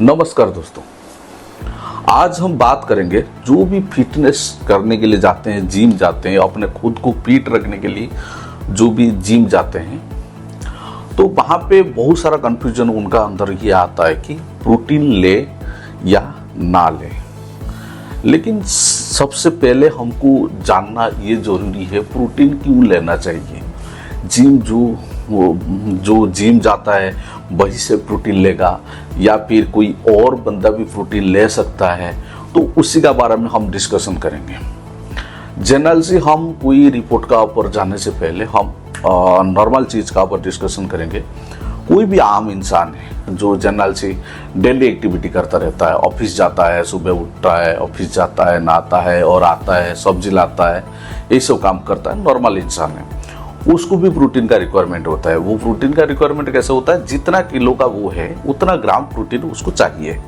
नमस्कार दोस्तों, आज हम बात करेंगे जो भी फिटनेस करने के लिए जाते हैं, जिम जाते हैं, अपने खुद को फिट रखने के लिए जो भी जिम जाते हैं, तो वहाँ पे बहुत सारा कंफ्यूजन उनका अंदर ये आता है कि प्रोटीन ले या ना ले। लेकिन सबसे पहले हमको जानना ये जरूरी है प्रोटीन क्यों लेना चाहिए। जिम जो जिम जाता है वही से प्रोटीन लेगा या फिर कोई और बंदा भी प्रोटीन ले सकता है, तो उसी का बारे में हम डिस्कशन करेंगे। जनरल से हम कोई रिपोर्ट का ऊपर जाने से पहले हम नॉर्मल चीज़ का ऊपर डिस्कशन करेंगे। कोई भी आम इंसान है जो जनरल से डेली एक्टिविटी करता रहता है, ऑफिस जाता है, सुबह उठता है, ऑफिस जाता है, नहाता है और आता है, सब्जी लाता है, ये सब काम करता है, नॉर्मल इंसान है, उसको भी प्रोटीन का रिक्वायरमेंट होता है। वो प्रोटीन का रिक्वायरमेंट कैसे होता है, जितना किलो का वो है उतना ग्राम प्रोटीन उसको चाहिए,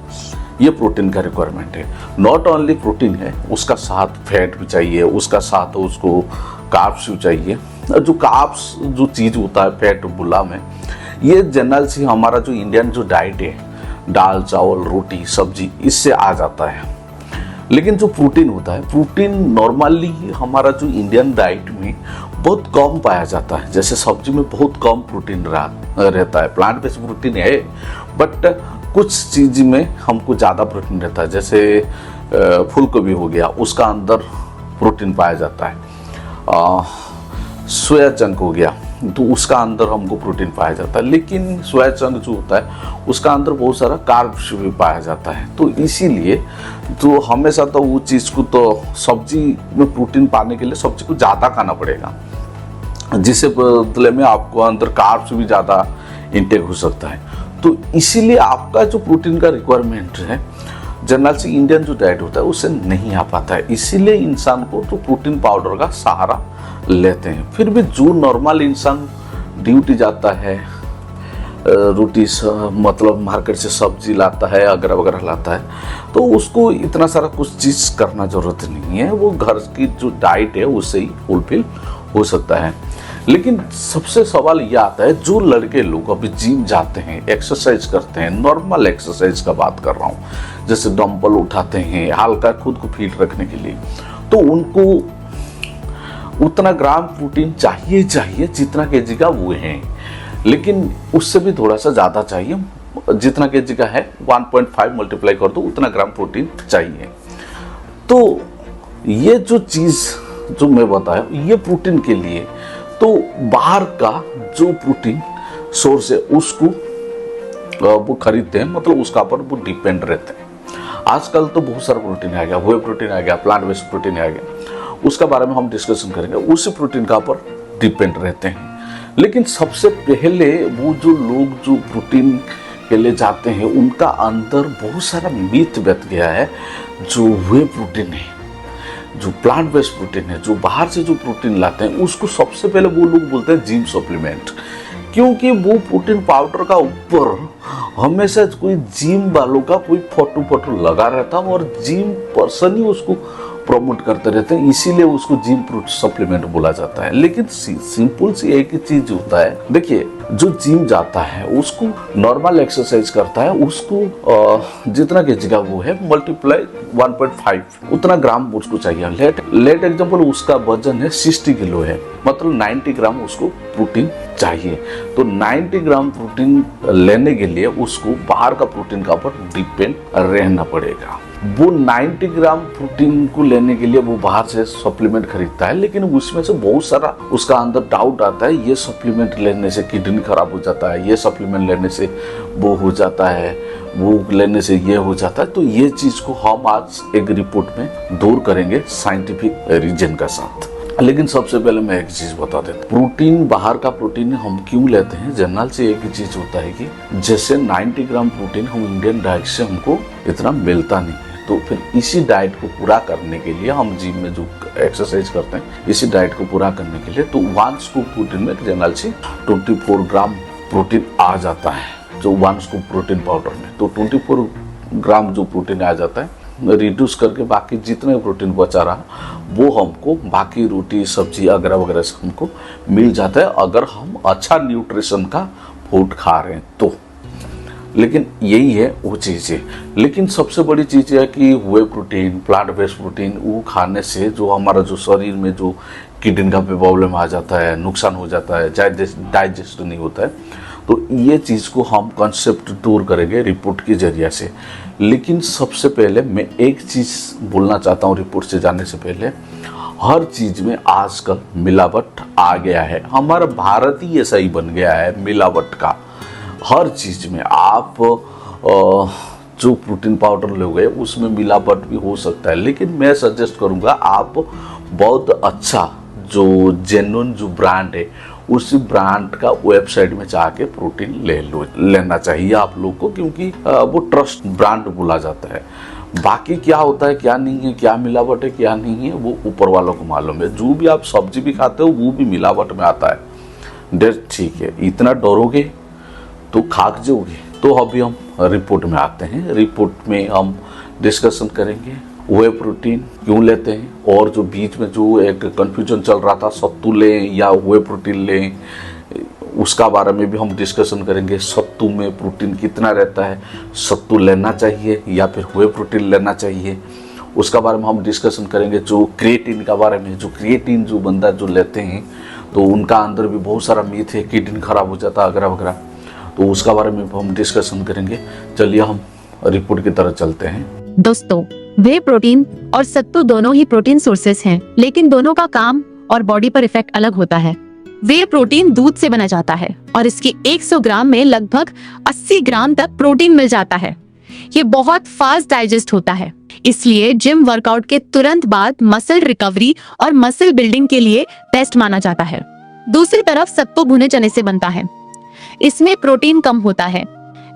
ये प्रोटीन का रिक्वायरमेंट है। नॉट ओनली प्रोटीन है, उसका साथ फैट भी चाहिए, उसका साथ उसको कार्ब्स भी चाहिए। जो कार्ब्स जो चीज़ होता है फैट बुला में, ये जनरल से हमारा जो इंडियन जो डाइट है, दाल चावल रोटी सब्जी, इससे आ जाता है। लेकिन जो प्रोटीन होता है, प्रोटीन नॉर्मली हमारा जो इंडियन डाइट में बहुत कम पाया जाता है। जैसे सब्जी में बहुत कम प्रोटीन रहता है, प्लांट बेस्ड प्रोटीन है, बट कुछ चीज़ में हमको ज़्यादा प्रोटीन रहता है। जैसे फूलगोभी हो गया, उसका अंदर प्रोटीन पाया जाता है। सोया चंक हो गया, तो उसका अंदर हमको प्रोटीन पाया जाता है। लेकिन सोया चंक जो होता है उसका अंदर बहुत सारा कार्ब्स भी पाया जाता है। तो इसीलिए तो हमेशा तो वो चीज़ को तो सब्जी में प्रोटीन पाने के लिए सब्जी को ज़्यादा खाना पड़ेगा, जिससे बदले में आपको अंदर कार्ब्स भी ज़्यादा इंटेक हो सकता है। तो इसीलिए आपका जो प्रोटीन का रिक्वायरमेंट है जनरल से इंडियन जो डाइट होता है उससे नहीं आ पाता है। इसीलिए इंसान को तो प्रोटीन पाउडर का सहारा लेते हैं। फिर भी जो नॉर्मल इंसान ड्यूटी जाता है, रोटी मतलब मार्केट से सब्जी लाता है, अगैरह वगैरह लाता है, तो उसको इतना सारा कुछ चीज़ करना ज़रूरत नहीं है। वो घर की जो डाइट है उससे ही फुलफिल हो सकता है। लेकिन सबसे सवाल यह आता है, जो लड़के लोग अभी जिम जाते हैं, एक्सरसाइज करते हैं, नॉर्मल एक्सरसाइज का बात कर रहा हूँ, जैसे डंबल उठाते हैं हल्का खुद को फिट रखने के लिए, तो उनको उतना ग्राम प्रोटीन चाहिए जितना केजी का वो है। लेकिन उससे भी थोड़ा सा ज़्यादा चाहिए, जितना केजी का है 1.5 मल्टीप्लाई कर दो, उतना ग्राम प्रोटीन चाहिए। तो ये जो चीज़ जो मैं बताया, ये प्रोटीन के लिए तो बाहर का जो प्रोटीन सोर्स है उसको वो खरीदते हैं, मतलब उसका पर वो डिपेंड रहते हैं। आजकल तो बहुत सारा प्रोटीन आ गया, वे प्रोटीन आ गया, प्लांट बेस्ड प्रोटीन आ गया, उसका बारे में हम डिस्कशन करेंगे। उसी प्रोटीन का पर डिपेंड रहते हैं। लेकिन सबसे पहले वो जो लोग जो प्रोटीन के लिए जाते हैं उनका अंदर बहुत सारा मिथ बैठ गया है। जो वे प्रोटीन है, जो प्लांट बेस्ड प्रोटीन है, जो बाहर से जो प्रोटीन लाते हैं, उसको सबसे पहले वो लोग बोलते हैं जिम सप्लीमेंट। क्योंकि वो प्रोटीन पाउडर का ऊपर हमेशा कोई जिम वालों का कोई फोटो लगा रहता है और जिम पर्सन ही उसको प्रमोट करते रहते हैं, इसीलिए उसको जिम सप्लीमेंट बोला जाता है। लेकिन सिंपल सी एक ही चीज होता है, देखिए जो जिम जाता है उसको नॉर्मल एक्सरसाइज करता है, उसको जितना केजी का वो है मल्टीप्लाई 1.5 उतना ग्राम उसको चाहिए। लेट एग्जाम्पल उसका वजन है 60 किलो है, मतलब 90 ग्राम उसको प्रोटीन चाहिए। तो 90 ग्राम प्रोटीन लेने के लिए उसको बाहर का प्रोटीन का ऊपर डिपेंड रहना पड़ेगा। वो 90 ग्राम प्रोटीन को लेने के लिए वो बाहर से सप्लीमेंट खरीदता है, लेकिन उसमें से बहुत सारा उसका अंदर डाउट आता है, ये सप्लीमेंट लेने से किडनी खराब हो जाता है, ये सप्लीमेंट लेने से वो हो जाता है, वो लेने से ये हो जाता है। तो ये चीज़ को हम आज एक रिपोर्ट में दूर करेंगे साइंटिफिक रीजन का साथ। लेकिन सबसे पहले मैं एक चीज़ बता देता हूँ, प्रोटीन बाहर का प्रोटीन हम क्यों लेते हैं। जनरल से एक ही चीज़ होता है कि जैसे 90 ग्राम प्रोटीन हम इंडियन डाइट से हमको इतना मिलता नहीं है, तो फिर इसी डाइट को पूरा करने के लिए हम जिम में जो एक्सरसाइज करते हैं, इसी डाइट को पूरा करने के लिए तो 1 स्कूप प्रोटीन में जनरल से 24 ग्राम प्रोटीन आ जाता है। जो 1 स्कूप प्रोटीन पाउडर में तो 24 ग्राम जो प्रोटीन आ जाता है, रिड्यूस करके बाकी जितने प्रोटीन बचा रहा वो हमको बाकी रोटी सब्जी वगैरह वगैरह से हमको मिल जाता है, अगर हम अच्छा न्यूट्रिशन का फूड खा रहे हैं तो। लेकिन यही है वो चीज़ें। लेकिन सबसे बड़ी चीज़ है कि वे प्रोटीन, प्लांट बेस्ड प्रोटीन, वो खाने से जो हमारा जो शरीर में जो किडनी का प्रॉब्लम आ जाता है, नुकसान हो जाता है, डाइजेस्ट नहीं होता है, तो ये चीज़ को हम कंसेप्ट दूर करेंगे रिपोर्ट के जरिए से। लेकिन सबसे पहले मैं एक चीज़ बोलना चाहता हूँ रिपोर्ट से जाने से पहले, हर चीज़ में आजकल मिलावट आ गया है। हमारा भारत ही ऐसा ही बन गया है मिलावट का। हर चीज़ में आप जो प्रोटीन पाउडर लोगे उसमें मिलावट भी हो सकता है, लेकिन मैं सजेस्ट करूँगा आप बहुत अच्छा जो जेन्युइन जो ब्रांड है उसी ब्रांड का वेबसाइट में जाके प्रोटीन लेना चाहिए आप लोग को, क्योंकि वो ट्रस्ट ब्रांड बोला जाता है। बाकी क्या होता है क्या नहीं है, क्या मिलावट है क्या नहीं है, वो ऊपर वालों को मालूम है। जो भी आप सब्जी भी खाते हो वो भी मिलावट में आता है। ठीक है, इतना डरोगे तो खाक जाओगे। तो अभी हम रिपोर्ट में आते हैं। रिपोर्ट में हम डिस्कशन करेंगे वे प्रोटीन क्यों लेते हैं, और जो बीच में जो एक कन्फ्यूजन चल रहा था सत्तू लें या वे प्रोटीन लें, उसका बारे में भी हम डिस्कशन करेंगे। सत्तू में प्रोटीन कितना रहता है, सत्तू लेना चाहिए या फिर वे प्रोटीन लेना चाहिए, उसका बारे में हम डिस्कशन करेंगे। जो क्रिएटिन का बारे में, जो क्रिएटिन जो बंदा जो लेते हैं तो उनका अंदर भी बहुत सारा मीथ है, किडनी खराब हो जाता है वगैरह वगैरह, तो उसका बारे में हम डिस्कशन करेंगे। चलिए हम रिपोर्ट की तरफ चलते हैं। दोस्तों, वे प्रोटीन और सत्तू दोनों ही प्रोटीन सोर्सेस हैं, लेकिन दोनों का काम और बॉडी पर इफेक्ट अलग होता है। वे प्रोटीन दूध से बना जाता है और इसके 100 ग्राम में लगभग 80 ग्राम तक प्रोटीन मिल जाता है। ये बहुत फास्ट डाइजेस्ट होता है, इसलिए जिम वर्कआउट के तुरंत बाद मसल रिकवरी और मसल बिल्डिंग के लिए बेस्ट माना जाता है। दूसरी तरफ सत्तू भुने चने से बनता है। इसमें प्रोटीन कम होता है,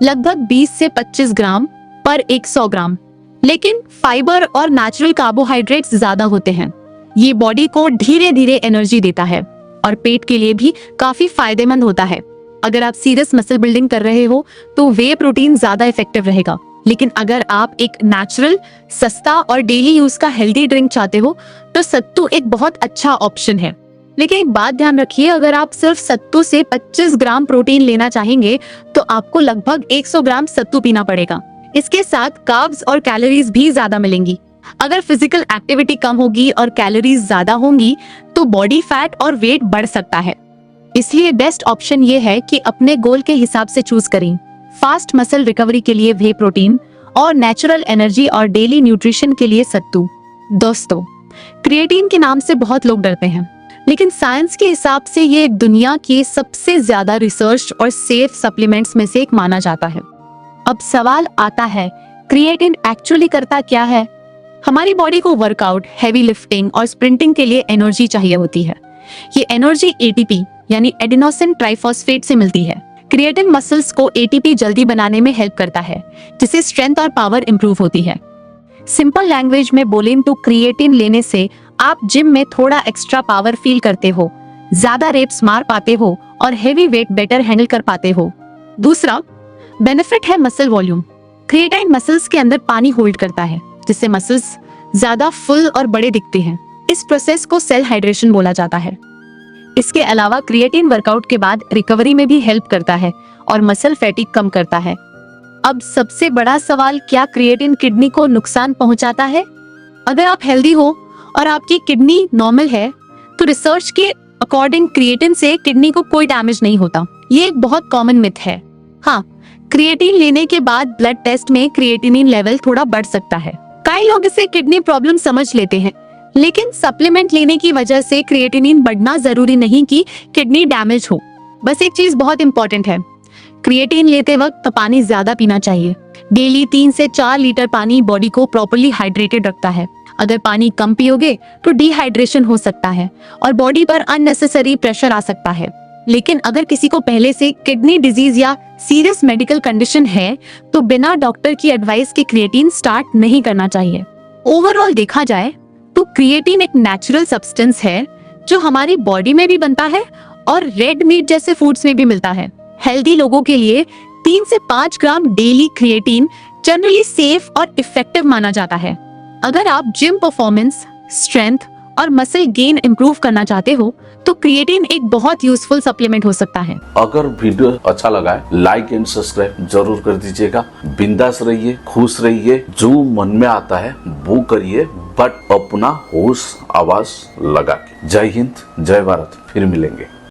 लगभग 20 से 25 ग्राम पर 100 ग्राम, लेकिन फाइबर और नेचुरल कार्बोहाइड्रेट्स ज्यादा होते हैं। ये बॉडी को धीरे धीरे एनर्जी देता है और पेट के लिए भी काफी फायदेमंद होता है। अगर आप सीरियस मसल बिल्डिंग कर रहे हो तो वे प्रोटीन ज्यादा इफेक्टिव रहेगा, लेकिन अगर आप एक नेचुरल, सस्ता और डेली यूज का हेल्दी ड्रिंक चाहते हो तो सत्तू एक बहुत अच्छा ऑप्शन है। लेकिन एक बात ध्यान रखिए, अगर आप सिर्फ सत्तू से 25 ग्राम प्रोटीन लेना चाहेंगे तो आपको लगभग 100 ग्राम सत्तू पीना पड़ेगा। इसके साथ कार्ब्स और कैलोरीज भी ज्यादा मिलेंगी। अगर फिजिकल एक्टिविटी कम होगी और कैलोरीज ज्यादा होंगी तो बॉडी फैट और वेट बढ़ सकता है। इसलिए बेस्ट ऑप्शन ये है कि अपने गोल के हिसाब से चूज करें। फास्ट मसल रिकवरी के लिए वे प्रोटीन और नेचुरल एनर्जी और डेली न्यूट्रिशन के लिए सत्तू। दोस्तों, क्रिएटिन के नाम से बहुत लोग डरते हैं, लेकिन साइंस के हिसाब से ये दुनिया के सबसे ज्यादा रिसर्च और सेफ सप्लीमेंट्स में से एक माना जाता है। अब सवाल आता है, क्रिएटिन एक्चुअली करता क्या है? हमारी बॉडी को वर्कआउट, हैवी लिफ्टिंग और स्प्रिंटिंग के लिए एनर्जी चाहिए होती है। ये एनर्जी एटीपी यानी एडेनोसिन ट्राइफॉस्फेट से मिलती है। क्रिएटिन मसल्स को एटीपी जल्दी बनाने में हेल्प करता है, जिससे स्ट्रेंथ और पावर इंप्रूव होती है। सिंपल लैंग्वेज में बोलें तो क्रिएटिन लेने से आप जिम में थोड़ा एक्स्ट्रा पावर फील करते हो, ज्यादा रेप्स मार पाते हो और हेवी वेट बेटर हैंडल कर पाते हो। दूसरा बेनिफिट है मसल वॉल्यूम। क्रिएटिन मसल्स के अंदर पानी होल्ड करता है, जिससे मसल्स ज्यादा फुल और बड़े दिखते हैं। इस प्रोसेस को सेल हाइड्रेशन बोला जाता है। इसके अलावा क्रिएटिन वर्कआउट के बाद रिकवरी में भी हेल्प करता है और मसल फैटिग कम करता है। अब सबसे बड़ा सवाल, क्या क्रिएटिन किडनी को नुकसान पहुंचाता है? अगर आप हेल्दी हो और आपकी किडनी नॉर्मल है तो रिसर्च के अकॉर्डिंग क्रिएटिन से किडनी को कोई डैमेज नहीं होता। ये एक बहुत कॉमन मिथ है। हाँ, क्रिएटिन लेने के बाद ब्लड टेस्ट में क्रिएटिनिन लेवल थोड़ा बढ़ सकता है। कई लोग इसे किडनी प्रॉब्लम समझ लेते हैं, लेकिन सप्लीमेंट लेने की वजह से क्रिएटिनिन बढ़ना जरूरी नहीं कि किडनी डैमेज हो। बस एक चीज बहुत इंपॉर्टेंट है, क्रिएटिन लेते वक्त पानी ज्यादा पीना चाहिए। डेली 3 से 4 लीटर पानी बॉडी को प्रॉपर्ली हाइड्रेटेड रखता है। अगर पानी कम पियोगे तो डिहाइड्रेशन हो सकता है और बॉडी पर अननेसेसरी प्रेशर आ सकता है। लेकिन अगर किसी को पहले से किडनी डिजीज या सीरियस मेडिकल कंडीशन है तो बिना डॉक्टर की एडवाइस के क्रिएटिन स्टार्ट नहीं करना चाहिए। ओवरऑल देखा जाए तो क्रिएटिन एक नेचुरल सब्सटेंस है जो हमारी बॉडी में भी बनता है और रेड मीट जैसे फूड्स में भी मिलता है। हेल्दी लोगों के लिए 3 से 5 ग्राम डेली क्रिएटिन जनरली सेफ और इफेक्टिव माना जाता है। अगर आप जिम परफॉर्मेंस, स्ट्रेंथ और मसल गेन इंप्रूव करना चाहते हो तो क्रिएटिन एक बहुत यूजफुल सप्लीमेंट हो सकता है। अगर वीडियो अच्छा लगा है, लाइक एंड सब्सक्राइब जरूर कर दीजिएगा। बिंदास रहिए, खुश रहिए, जो मन में आता है वो करिए, बट अपना होश आवाज लगा के। जय हिंद, जय भारत, फिर मिलेंगे।